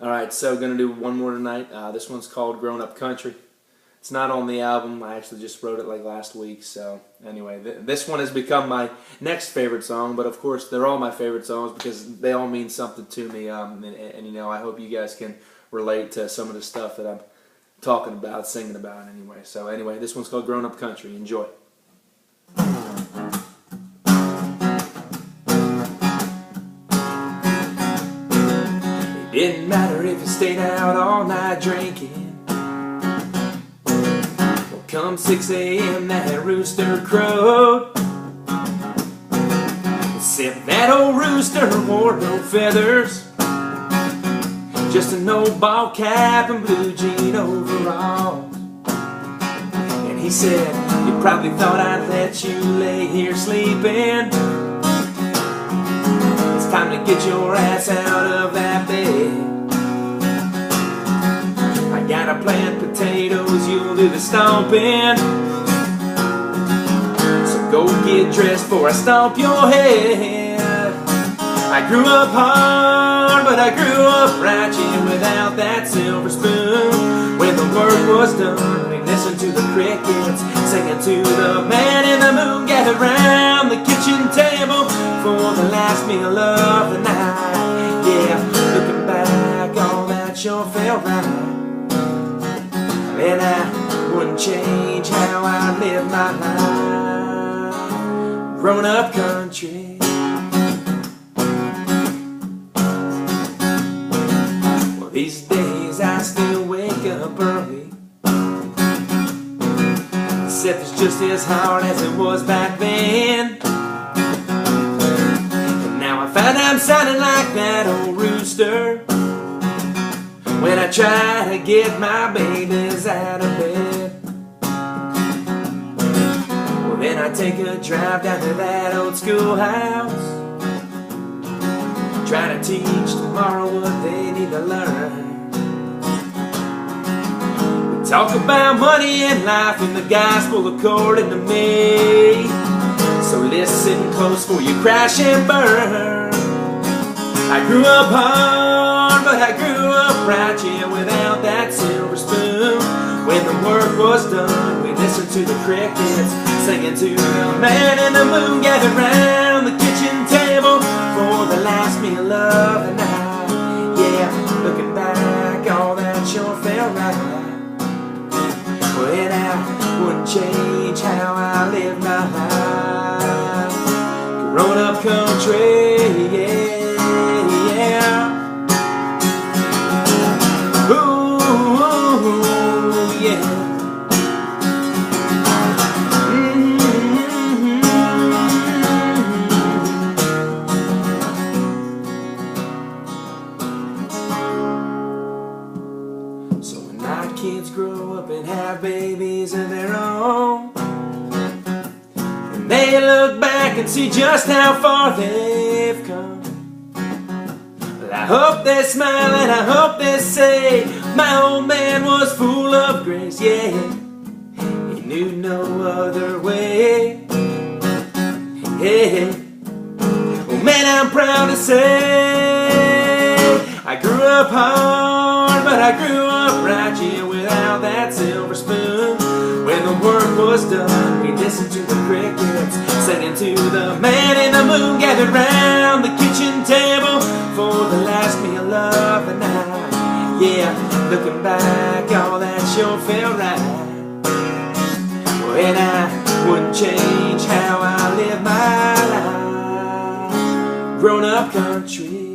Alright, so gonna do one more tonight. This one's called Grown Up Country. It's not on the album. I actually just wrote it like last week. So anyway, this one has become my next favorite song. But of course, they're all my favorite songs because they all mean something to me. And you know, I hope you guys can relate to some of the stuff that I'm talking about, singing about anyway. So anyway, this one's called Grown Up Country. Enjoy. It didn't matter if you stayed out all night drinking. Well, come 6 a.m. that rooster crowed. Except that old rooster wore no feathers, just an old ball cap and blue jean overalls. And he said, you probably thought I'd let you lay here sleeping. It's time to get your ass out of that bed. I gotta plant potatoes, you'll do the stomping. So go get dressed before I stomp your head. I grew up hard, but I grew up righteous without that silver spoon. When the work was done, we listened to the crickets, singing to the man in the moon. Gathered round the kitchen table for the last meal of the night. Yeah, looking back, all that sure felt right. And I wouldn't change how I live my life. Grown up country. Well, these days I still wake up early, except it's just as hard as it was back then. And now I find I'm sounding like that old rooster when I try to get my babies out of bed. Well, then I take a drive down to that old schoolhouse, try to teach tomorrow what they need to learn. We talk about money and life and the gospel according to me. So listen close for you crash and burn. I grew up hard, but I grew up right, yeah, without that silver spoon. When the work was done, we listened to the crickets, singing to the man in the moon. Gathered round the kitchen table for the last meal of the night. Yeah, looking back, all that sure felt right. Well, I wouldn't change how I live my life. Grown up country, yeah. So when my kids grow up and have babies of their own, and they look back and see just how far they've come, well, I hope they smile and I hope they say, my old man was full of grace, yeah, he knew no other way. Yeah. Oh man, I'm proud to say I grew up hard, but I grew up right, yeah, without that silver spoon. When the work was done, we listened to the crickets, singing to the man in the moon. Gathered round the kitchen table for the last meal of the night. Yeah, looking back, all that sure felt right. And I wouldn't change how I live my life. Grown up country.